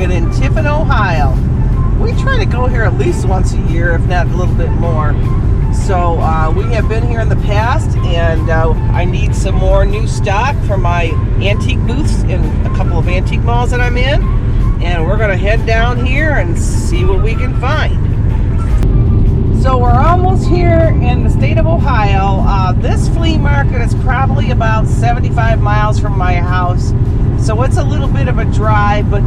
Market in Tiffin, Ohio. We try to go here at least once a year, if not a little bit more. So we have been here in the past, and I need some more new stock for my antique booths in a couple of antique malls that I'm in. And we're going to head down here and see what we can find. So we're almost here in the state of Ohio. This flea market is probably about 75 miles from my house. So it's a little bit of a drive, but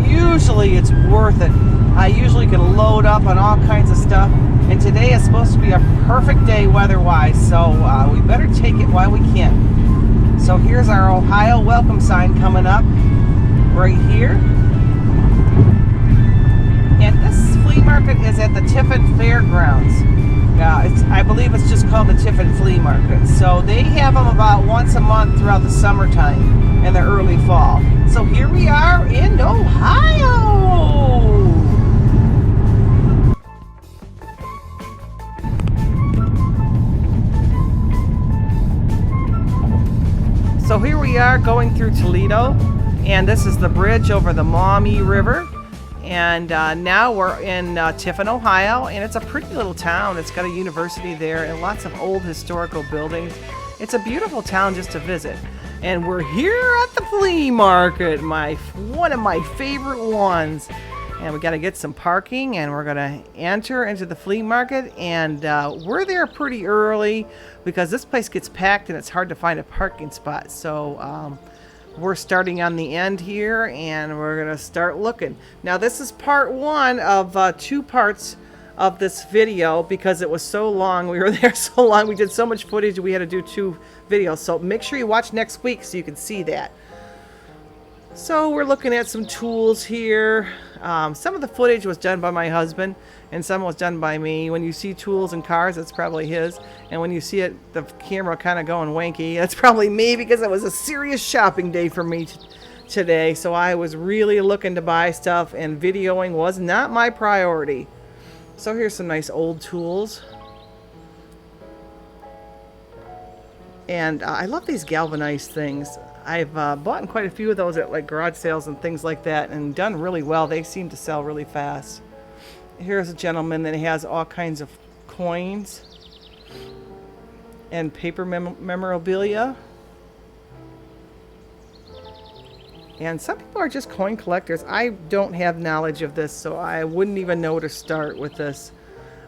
usually it's worth it. I usually can load up on all kinds of stuff. And today is supposed to be a perfect day weather-wise, so we better take it while we can. So here's our Ohio welcome sign coming up right here. And this flea market is at the Tiffin Fairgrounds. I believe it's just called the Tiffin Flea Market. So they have them about once a month throughout the summertime and the early fall. So here we are in Ohio. So here we are going through Toledo, and this is the bridge over the Maumee River. And now we're in Tiffin, Ohio, and it's a pretty little town. It's got a university there and lots of old historical buildings. It's a beautiful town just to visit. And we're here at the flea market, one of my favorite ones. And we got to get some parking, and we're going to enter into the flea market. And we're there pretty early because this place gets packed and it's hard to find a parking spot. So we're starting on the end here, and we're going to start looking. Now, this is part one of 2 parts of this video because it was so long. We were there so long. We did so much footage. We had to do 2 videos. So make sure you watch next week so you can see that. So we're looking at some tools here. Some of the footage was done by my husband, and some was done by me. When you see tools and cars, it's probably his. And when you see it, the camera kind of going wanky, that's probably me because it was a serious shopping day for me today. So I was really looking to buy stuff, and videoing was not my priority. So here's some nice old tools. And I love these galvanized things. I've bought quite a few of those at like garage sales and things like that, and done really well. They seem to sell really fast. Here's a gentleman that has all kinds of coins and paper memorabilia. And some people are just coin collectors. I don't have knowledge of this, so I wouldn't even know where to start with this.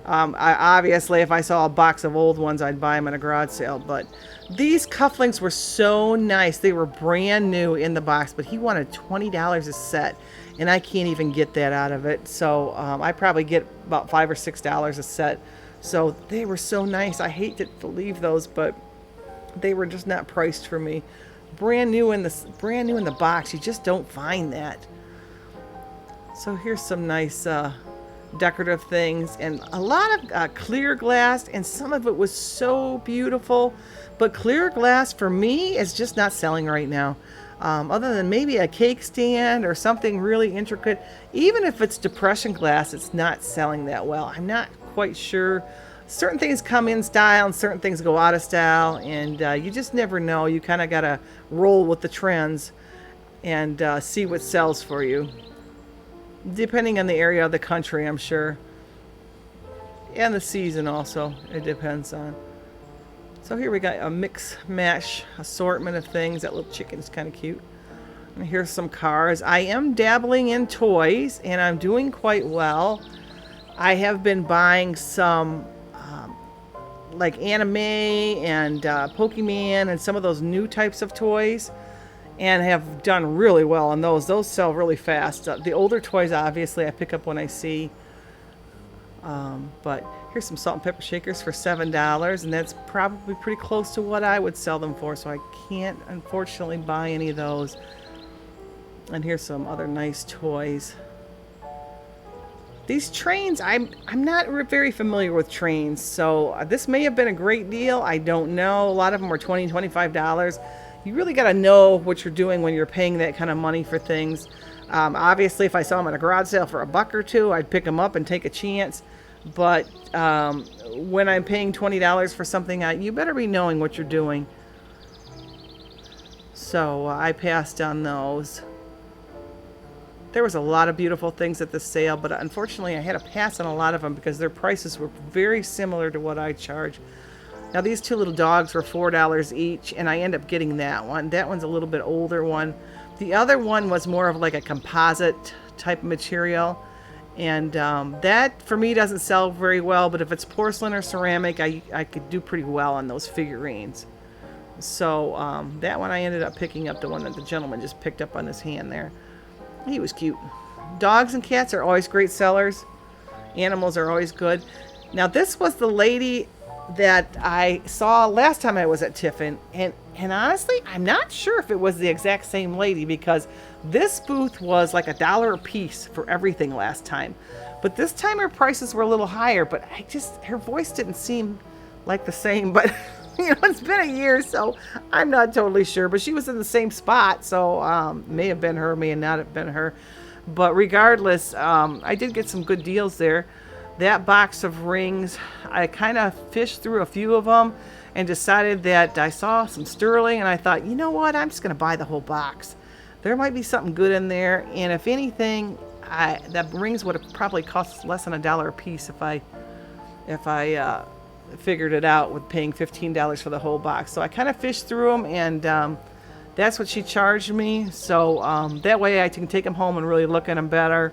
Obviously, if I saw a box of old ones, I'd buy them at a garage sale. But these cufflinks were so nice. They were brand new in the box, but he wanted $20 a set, and I can't even get that out of it. So I probably get about $5 or $6 a set. So they were so nice. I hate to leave those, but they were just not priced for me. Brand new in the box. You just don't find that. So here's some nice decorative things, and a lot of clear glass, and some of it was so beautiful. But clear glass for me is just not selling right now. Other than maybe a cake stand or something really intricate. Even if it's depression glass, it's not selling that well. I'm not quite sure. Certain things come in style and certain things go out of style, and you just never know. You kind of got to roll with the trends and see what sells for you. Depending on the area of the country, I'm sure. And the season also, it depends on. So here we got a mix mash assortment of things. That little chicken is kind of cute. And here's some cars. I am dabbling in toys, and I'm doing quite well. I have been buying some like anime and Pokemon and some of those new types of toys, and have done really well on those. Those sell really fast. The older toys, obviously, I pick up when I see. But here's some salt and pepper shakers for $7, and that's probably pretty close to what I would sell them for, so I can't, unfortunately, buy any of those. And here's some other nice toys. These trains, I'm not very familiar with trains, so this may have been a great deal. I don't know. A lot of them were $20, $25. You really got to know what you're doing when you're paying that kind of money for things. Obviously, if I saw them at a garage sale for $1 or $2, I'd pick them up and take a chance. But when I'm paying $20 for something, you better be knowing what you're doing. So I passed on those. There was a lot of beautiful things at the sale, but unfortunately I had to pass on a lot of them because their prices were very similar to what I charge. Now these two little dogs were $4 each, and I end up getting that one. That one's a little bit older one. The other one was more of like a composite type of material, and that for me doesn't sell very well, but if it's porcelain or ceramic, I could do pretty well on those figurines. So that one I ended up picking up, the one that the gentleman just picked up on his hand there. He was cute. Dogs and cats are always great sellers. Animals are always good. Now this was the lady that I saw last time I was at Tiffin, and honestly I'm not sure if it was the exact same lady, because this booth was like $1 a piece for everything last time, but this time her prices were a little higher, but her voice didn't seem like the same, but you know, it's been a year, so I'm not totally sure, but she was in the same spot, so may have been her, may not have been her, but regardless, I did get some good deals there. That box of rings, I kind of fished through a few of them and decided that I saw some sterling, and I thought, you know what, I'm just going to buy the whole box. There might be something good in there, and if anything, that rings would have probably cost less than $1 a piece if I figured it out with paying $15 for the whole box. So I kind of fished through them, and that's what she charged me. So that way I can take them home and really look at them better,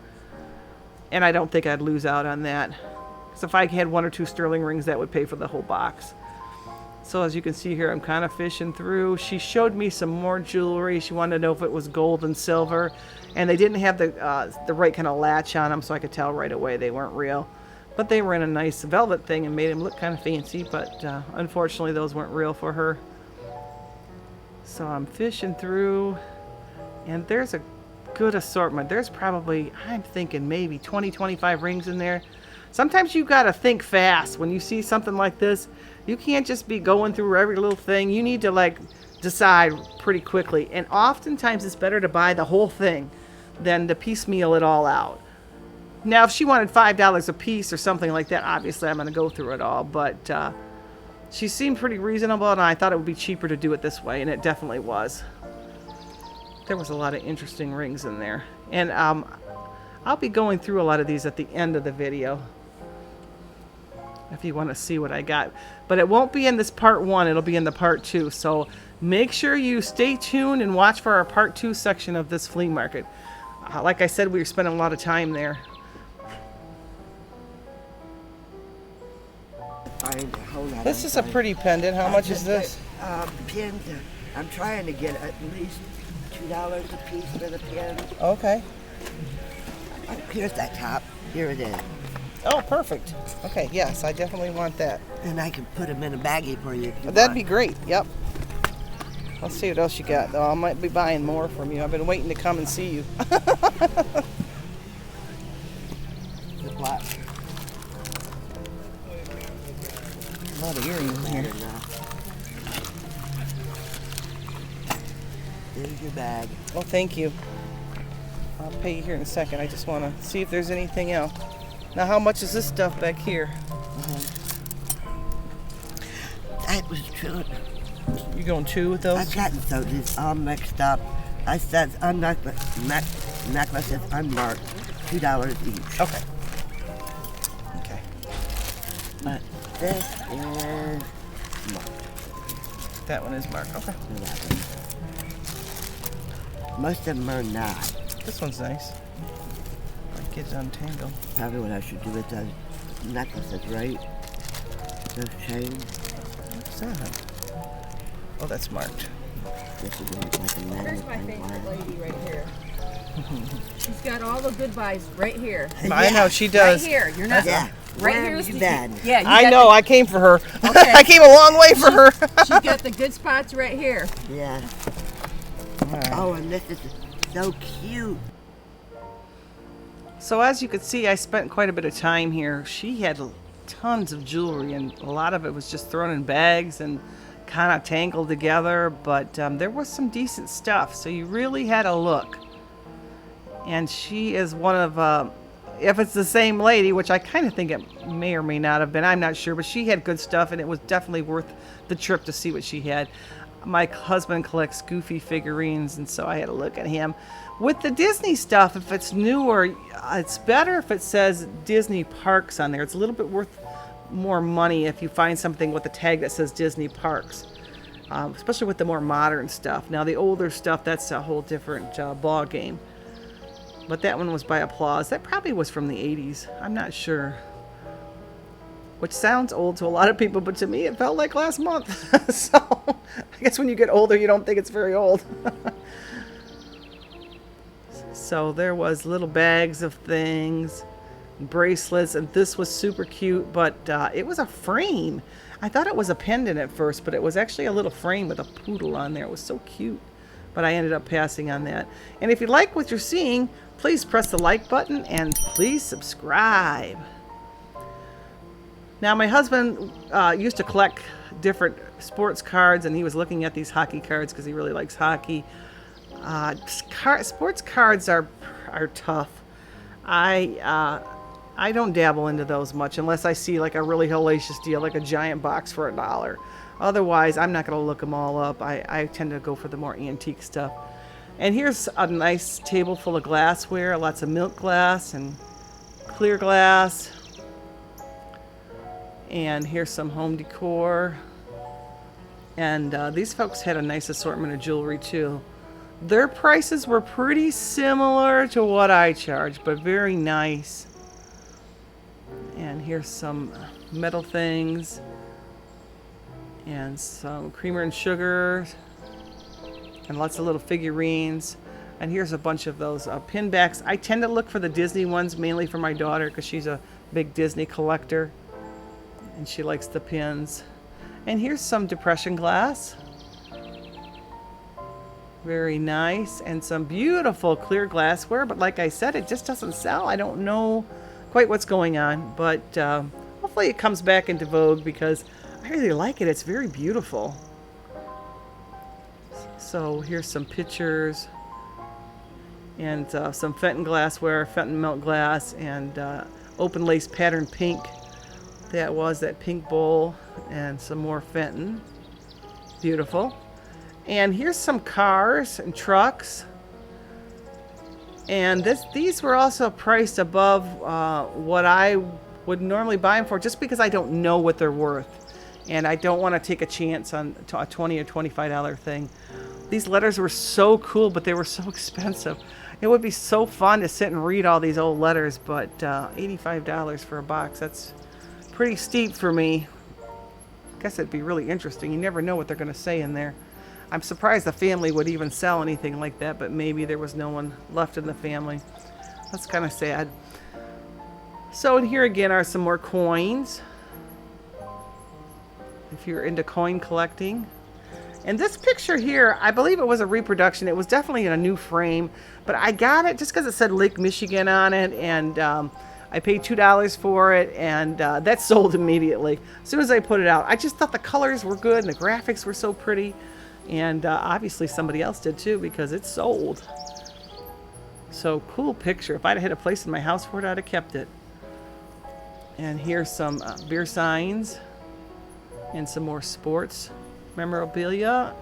and I don't think I'd lose out on that. So if I had 1 or 2 sterling rings, that would pay for the whole box. So as you can see here, I'm kind of fishing through. She showed me some more jewelry. She wanted to know if it was gold and silver, and they didn't have the right kind of latch on them, so I could tell right away they weren't real. But they were in a nice velvet thing and made them look kind of fancy, but unfortunately those weren't real for her. So I'm fishing through, and there's a good assortment. There's probably, I'm thinking maybe 20, 25 rings in there. Sometimes you got to think fast when you see something like this. You can't just be going through every little thing. You need to like decide pretty quickly, and oftentimes it's better to buy the whole thing than to piecemeal it all out. Now, if she wanted $5 a piece or something like that, obviously I'm going to go through it all. But she seemed pretty reasonable, and I thought it would be cheaper to do it this way, and it definitely was. There was a lot of interesting rings in there. And I'll be going through a lot of these at the end of the video, if you want to see what I got. But it won't be in this part 1, it'll be in the part 2. So make sure you stay tuned and watch for our part 2 section of this flea market. Like I said, we were spending a lot of time there. This is a pretty pendant. How much is this? Pins. I'm trying to get at least $2 a piece for the pin. Okay. Here's that top. Here it is. Oh, perfect. Okay, yes, I definitely want that. And I can put them in a baggie for you. That'd be great. Yep. Let's see what else you got, though. I might be buying more from you. I've been waiting to come and see you. The black. A lot of earrings here. There's your bag. Well, thank you. I'll pay you here in a second. I just want to see if there's anything else. Now, how much is this stuff back here? That was true. You going 2 with those? I've gotten so these all mixed up. I said necklaces unmarked, $2 each. Okay. Okay. But this is marked. That one is marked. Okay. Most of them are not. This one's nice. Like kids untangled. Probably what I should do with those necklaces, right? Those chains. What's that? Oh, that's marked. This is like a Here's my magnet. favorite lady right here. She's got all the good buys right here. I know she does. Right here. You're not. Yeah. Right Where here have is you the. been? Yeah. You I got know. I came for her. Okay. I came a long way for her. She's got the good spots right here. Yeah. Right. Oh, and this is so cute. So as you can see, I spent quite a bit of time here. She had tons of jewelry, and a lot of it was just thrown in bags and kind of tangled together, but there was some decent stuff, so you really had to look. And she is one of, if it's the same lady, which I kind of think it may or may not have been, I'm not sure, but she had good stuff, and it was definitely worth the trip to see what she had. My husband collects Goofy figurines, and so I had to look at him. With the Disney stuff, if it's newer, it's better if it says Disney Parks on there. It's a little bit worth more money if you find something with a tag that says Disney Parks, especially with the more modern stuff. Now, the older stuff, that's a whole different ball game. But that one was by Applause. That probably was from the 80s. I'm not sure. Which sounds old to a lot of people, but to me, it felt like last month. So, I guess when you get older, you don't think it's very old. So there was little bags of things, bracelets, and this was super cute, but it was a frame. I thought it was a pendant at first, but it was actually a little frame with a poodle on there. It was so cute, but I ended up passing on that. And if you like what you're seeing, please press the like button and please subscribe. Now, my husband used to collect different sports cards, and he was looking at these hockey cards because he really likes hockey. Sports cards are tough. I don't dabble into those much unless I see like a really hellacious deal, like a giant box for $1. Otherwise, I'm not going to look them all up. I tend to go for the more antique stuff. And here's a nice table full of glassware, lots of milk glass and clear glass. And here's some home decor. And these folks had a nice assortment of jewelry too. Their prices were pretty similar to what I charge, but very nice. And here's some metal things and some creamer and sugar and lots of little figurines. And here's a bunch of those pin backs. I tend to look for the Disney ones mainly for my daughter because she's a big Disney collector and she likes the pins. And here's some depression glass. Very nice. And some beautiful clear glassware, but like I said, it just doesn't sell. I don't know quite what's going on, but hopefully it comes back into vogue because I really like it. It's very beautiful. So here's some pictures and some Fenton glassware, Fenton melt glass, and open lace pattern pink. That was that pink bowl, and some more Fenton. Beautiful. And here's some cars and trucks. And these were also priced above what I would normally buy them for, just because I don't know what they're worth. And I don't want to take a chance on a $20 or $25 thing. These letters were so cool, but they were so expensive. It would be so fun to sit and read all these old letters, but $85 for a box, that's pretty steep for me. I guess it'd be really interesting. You never know what they're going to say in there. I'm surprised the family would even sell anything like that, but maybe there was no one left in the family. That's kind of sad. So in here again are some more coins, if you're into coin collecting. And this picture here, I believe it was a reproduction. It was definitely in a new frame, but I got it just because it said Lake Michigan on it, and I paid $2 for it, and that sold immediately as soon as I put it out. I just thought the colors were good and the graphics were so pretty. And obviously somebody else did too because it sold. So cool picture. If I'd have had a place in my house for it, I'd have kept it. And here's some beer signs and some more sports memorabilia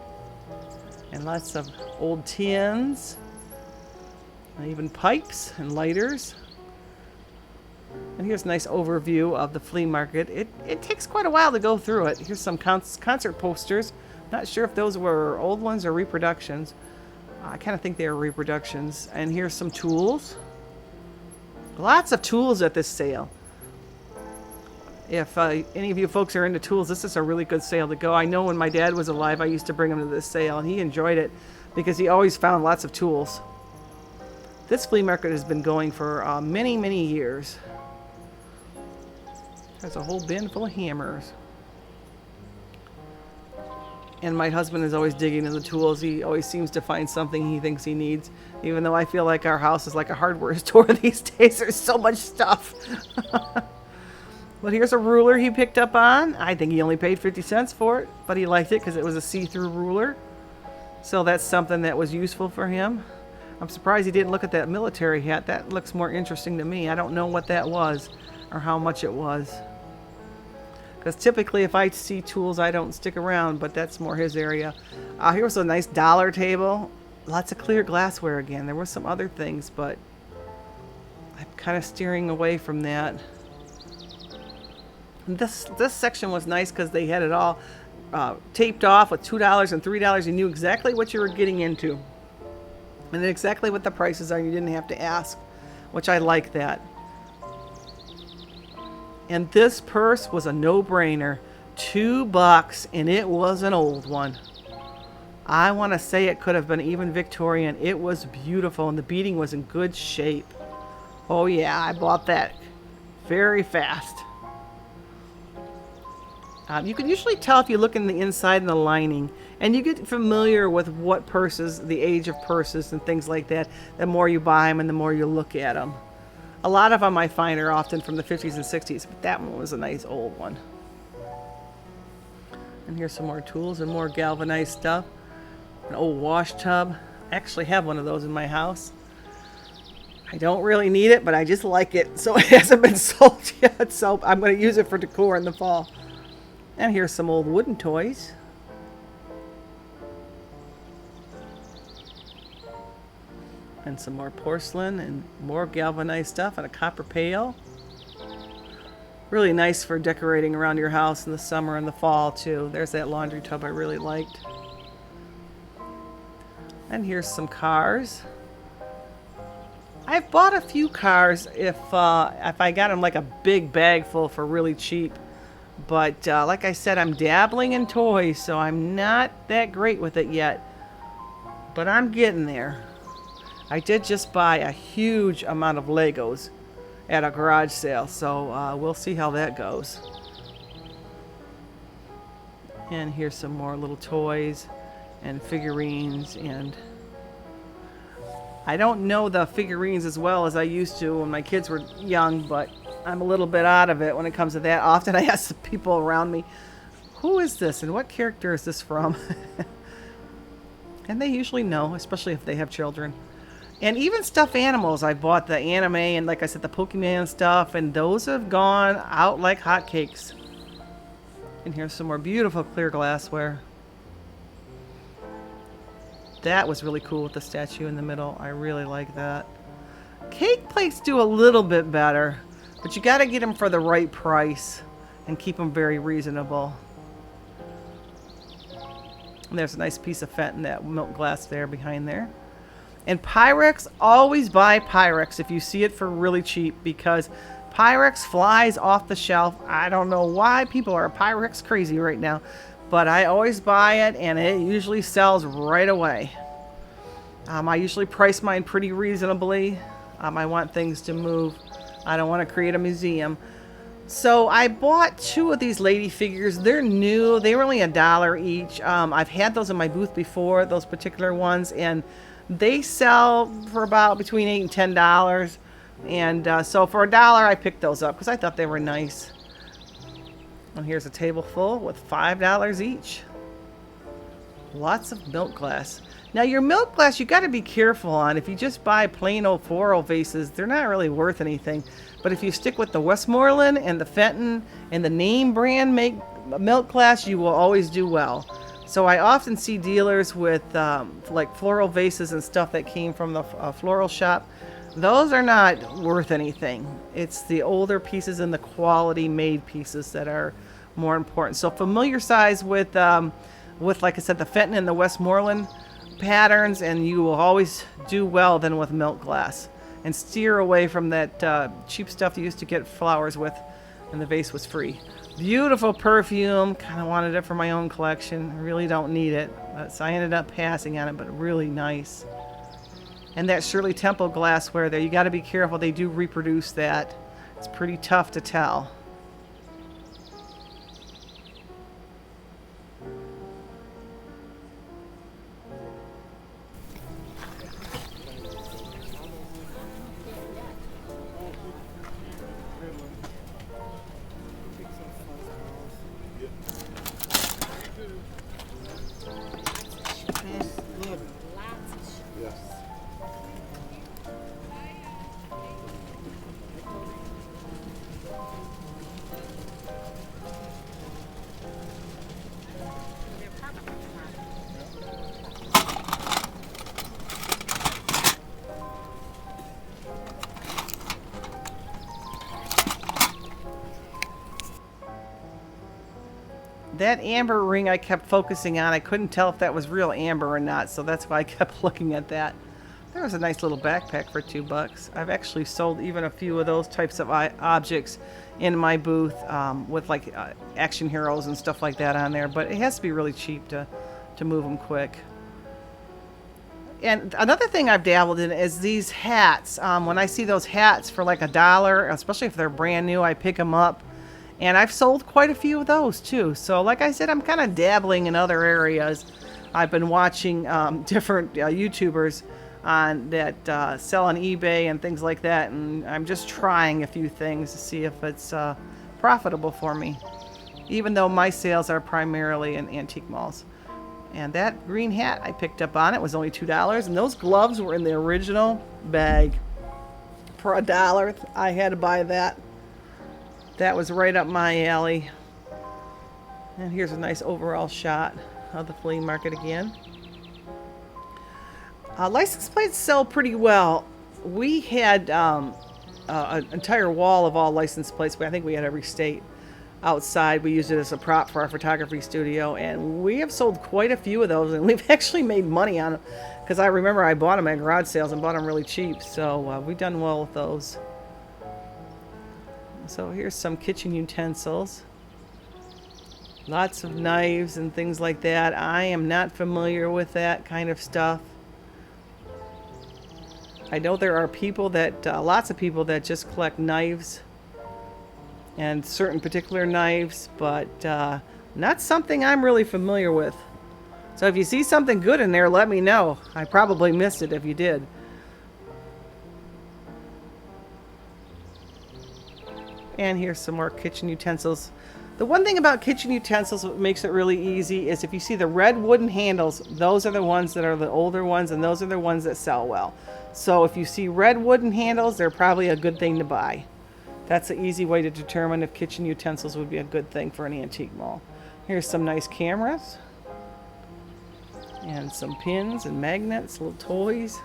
and lots of old tins and even pipes and lighters. And here's a nice overview of the flea market. It takes quite a while to go through it. Here's some concert posters. Not sure if those were old ones or reproductions. I kind of think they are reproductions. And here's some tools. Lots of tools at this sale. If any of you folks are into tools, this is a really good sale to go. I know when my dad was alive, I used to bring him to this sale, and he enjoyed it because he always found lots of tools. This flea market has been going for many, many years. There's a whole bin full of hammers. And my husband is always digging in the tools. He always seems to find something he thinks he needs, even though I feel like our house is like a hardware store these days. There's so much stuff. But here's a ruler he picked up on. I think he only paid 50 cents for it, but he liked it because it was a see-through ruler. So that's something that was useful for him. I'm surprised he didn't look at that military hat. That looks more interesting to me. I don't know what that was or how much it was. Because typically if I see tools, I don't stick around, but that's more his area. Here was a nice dollar table. Lots of clear glassware again. There were some other things, but I'm kind of steering away from that. This section was nice because they had it all taped off with $2 and $3. You knew exactly what you were getting into and exactly what the prices are. You didn't have to ask, which I like that. And this purse was a no-brainer. $2, and it was an old one. I want to say it could have been even Victorian. It was beautiful, and the beading was in good shape. Oh yeah, I bought that very fast. You can usually tell if you look in the inside and the lining, and you get familiar with what purses, the age of purses and things like that, the more you buy them and the more you look at them. A lot of them I find are often from the 50s and 60s, but that one was a nice old one. And here's some more tools and more galvanized stuff. An old wash tub. I actually have one of those in my house. I don't really need it, but I just like it, so it hasn't been sold yet, so I'm going to use it for decor in the fall. And here's some old wooden toys. And some more porcelain and more galvanized stuff and a copper pail. Really nice for decorating around your house in the summer and the fall too. There's that laundry tub I really liked. And here's some cars. I've bought a few cars if I got them like a big bag full for really cheap. But like I said, I'm dabbling in toys, so I'm not that great with it yet. But I'm getting there. I did just buy a huge amount of Legos at a garage sale, so we'll see how that goes. And here's some more little toys and figurines, and I don't know the figurines as well as I used to when my kids were young, but I'm a little bit out of it when it comes to that. Often I ask the people around me, who is this and what character is this from? And they usually know, especially if they have children. And even stuffed animals, I bought the anime and, like I said, the Pokemon stuff, and those have gone out like hotcakes. And here's some more beautiful clear glassware. That was really cool with the statue in the middle. I really like that. Cake plates do a little bit better, but you got to get them for the right price and keep them very reasonable. And there's a nice piece of fent in that milk glass there behind there. And Pyrex, always buy Pyrex if you see it for really cheap, because Pyrex flies off the shelf. I don't know why people are Pyrex crazy right now, but I always buy it and it usually sells right away. I usually price mine pretty reasonably. I want things to move. I don't want to create a museum. So I bought 2 of these lady figures. They're new. They were only $1 each. I've had those in my booth before, those particular ones, and they sell for about between $8 and $10. And so for $1, I picked those up because I thought they were nice. And here's a table full with $5 each. Lots of milk glass. Now your milk glass, you got to be careful on. If you just buy plain old floral vases, they're not really worth anything. But if you stick with the Westmoreland and the Fenton and the name brand make milk glass, you will always do well. So I often see dealers with like floral vases and stuff that came from the floral shop. Those are not worth anything. It's the older pieces and the quality made pieces that are more important. So familiarize with like I said, the Fenton and the Westmoreland patterns, and you will always do well then with milk glass. And steer away from that cheap stuff you used to get flowers with, and the vase was free. Beautiful perfume. Kind of wanted it for my own collection. I really don't need it, so I ended up passing on it, but really nice. And that Shirley Temple glassware there, you got to be careful. They do reproduce that. It's pretty tough to tell. That amber ring I kept focusing on. I couldn't tell if that was real amber or not, so that's why I kept looking at that. There was a nice little backpack for $2. I've actually sold even a few of those types of objects in my booth with like action heroes and stuff like that on there, but it has to be really cheap to move them quick. And another thing I've dabbled in is these hats. When I see those hats for like $1, especially if they're brand new, I pick them up. And I've sold quite a few of those too. So like I said, I'm kind of dabbling in other areas. I've been watching different YouTubers that sell on eBay and things like that. And I'm just trying a few things to see if it's profitable for me. Even though my sales are primarily in antique malls. And that green hat I picked up on it was only $2. And those gloves were in the original bag. For $1, I had to buy that. That was right up my alley. And here's a nice overall shot of the flea market again. License plates sell pretty well. We had an entire wall of all license plates. I think we had every state outside. We used it as a prop for our photography studio. And we have sold quite a few of those. And we've actually made money on them. Because I remember I bought them at garage sales and bought them really cheap. So we've done well with those. So here's some kitchen utensils. Lots of knives and things like that. I am not familiar with that kind of stuff. I know there are people that, lots of people that just collect knives and certain particular knives, but not something I'm really familiar with. So if you see something good in there, let me know. I probably missed it if you did. And here's some more kitchen utensils. The one thing about kitchen utensils that makes it really easy is if you see the red wooden handles, those are the ones that are the older ones, and those are the ones that sell well. So if you see red wooden handles, they're probably a good thing to buy. That's an easy way to determine if kitchen utensils would be a good thing for an antique mall. Here's some nice cameras. And some pins and magnets, little toys.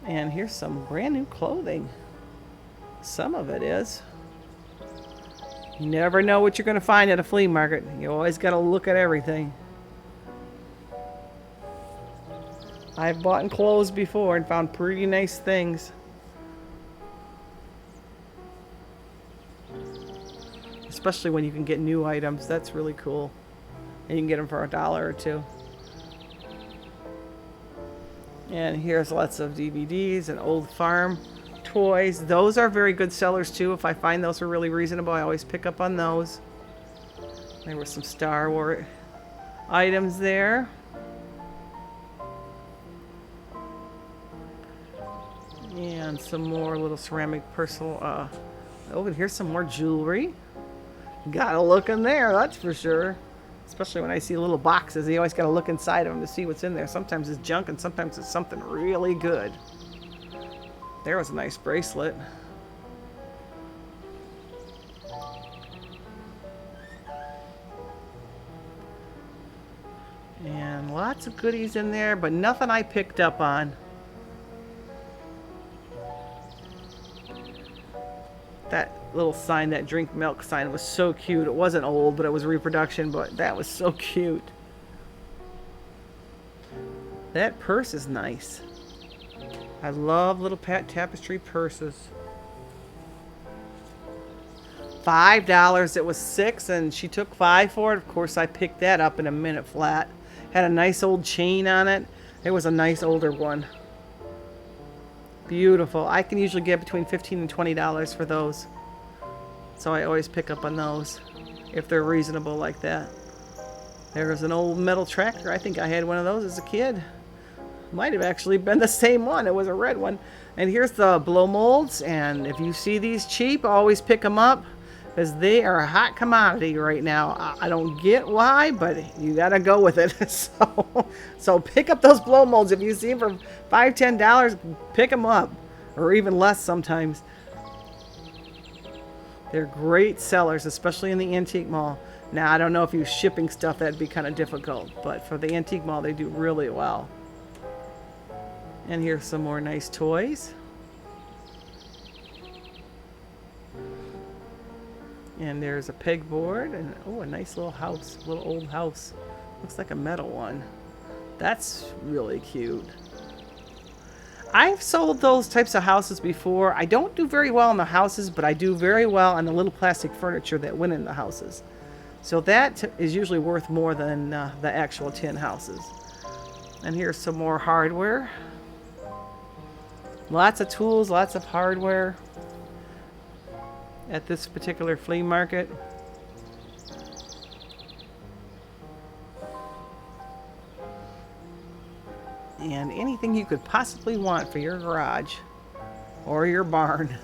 And here's some brand new clothing. Some of it is. You never know what you're going to find at a flea market. You always got to look at everything. I've bought clothes before and found pretty nice things. Especially when you can get new items. That's really cool. And you can get them for $1 or $2. And here's lots of DVDs and old farm toys. Those are very good sellers too. If I find those are really reasonable, I always pick up on those. There were some Star Wars items there. And some more little ceramic personal. Oh, and here's some more jewelry. Gotta look in there, that's for sure. Especially when I see little boxes, you always got to look inside of them to see what's in there. Sometimes it's junk and sometimes it's something really good. There was a nice bracelet. And lots of goodies in there, but nothing I picked up on. That little sign, that drink milk sign, was so cute. It wasn't old, but it was reproduction, but that was so cute. That purse is nice. I love little Pat Tapestry purses. $5. It was $6 and she took $5 for it. Of course, I picked that up in a minute flat. Had a nice old chain on it. It was a nice older one. Beautiful. I can usually get between $15 and $20 for those. So I always pick up on those if they're reasonable like that. There's an old metal tractor. I think I had one of those as a kid. Might have actually been the same one. It was a red one. And here's the blow molds. And if you see these cheap, always pick them up because they are a hot commodity right now. I don't get why, but you got to go with it. So pick up those blow molds. If you see them for $5, $10, pick them up. Or even less sometimes. They're great sellers, especially in the antique mall. Now, I don't know if you're shipping stuff, that'd be kind of difficult. But for the antique mall, they do really well. And here's some more nice toys. And there's a pegboard and oh, a nice little house, little old house. Looks like a metal one. That's really cute. I've sold those types of houses before. I don't do very well on the houses, but I do very well on the little plastic furniture that went in the houses. So that is usually worth more than the actual tin houses. And here's some more hardware. Lots of tools, lots of hardware at this particular flea market. And anything you could possibly want for your garage or your barn.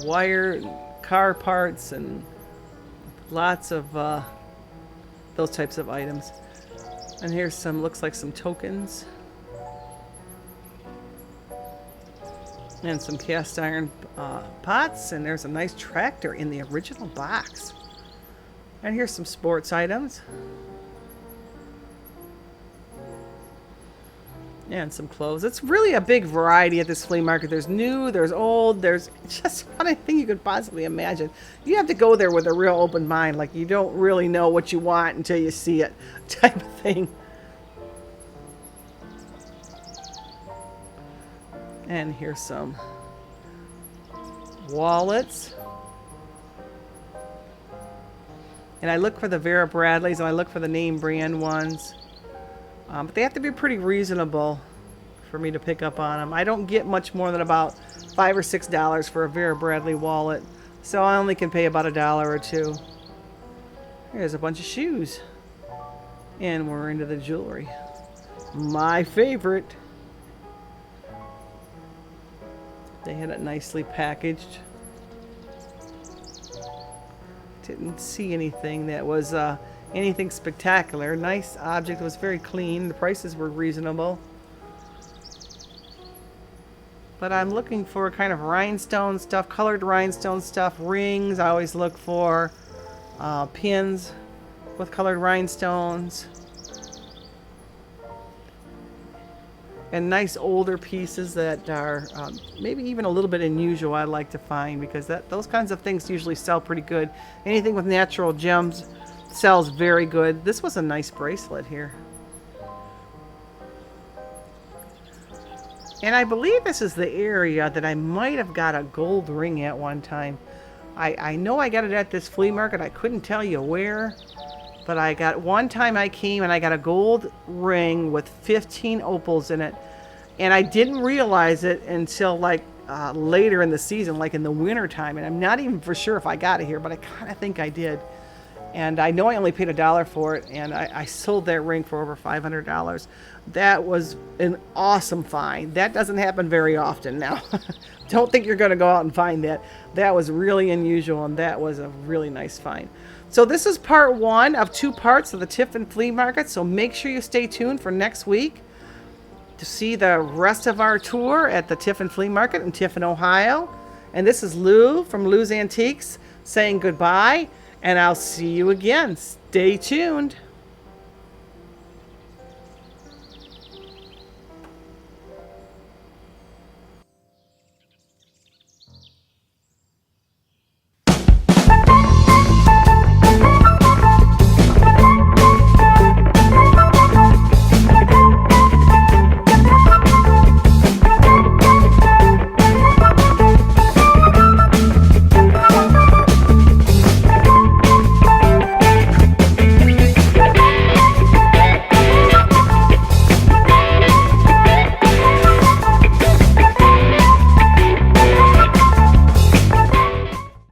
Wire, car parts, and lots of those types of items. And here's some, looks like some tokens. And some cast iron pots. And there's a nice tractor in the original box. And here's some sports items. And some clothes. It's really a big variety at this flea market. There's new, there's old, there's just anything you could possibly imagine. You have to go there with a real open mind, like you don't really know what you want until you see it, type of thing. And here's some wallets. And I look for the Vera Bradleys and I look for the name brand ones. But they have to be pretty reasonable for me to pick up on them. I don't get much more than about $5 or $6 for a Vera Bradley wallet. So I only can pay about $1 or $2. Here's a bunch of shoes. And we're into the jewelry. My favorite. They had it nicely packaged. Didn't see anything that was anything spectacular. Nice object. It was very clean. The prices were reasonable. But I'm looking for kind of rhinestone stuff, colored rhinestone stuff, rings. I always look for pins with colored rhinestones. And nice older pieces that are maybe even a little bit unusual I'd like to find, because those kinds of things usually sell pretty good. Anything with natural gems sells very good. This was a nice bracelet here. And I believe this is the area that I might have got a gold ring at one time. I know I got it at this flea market. I couldn't tell you where. But I got, one time I came and I got a gold ring with 15 opals in it. And I didn't realize it until like later in the season, like in the winter time. And I'm not even for sure if I got it here, but I kind of think I did. And I know I only paid $1 for it, and I sold that ring for over $500. That was an awesome find. That doesn't happen very often now. Don't think you're going to go out and find that. That was really unusual, and that was a really nice find. So this is part 1 of 2 parts of the Tiffin Flea Market, so make sure you stay tuned for next week to see the rest of our tour at the Tiffin Flea Market in Tiffin, Ohio. And this is Lou from Lou's Antiques saying goodbye. And I'll see you again. Stay tuned.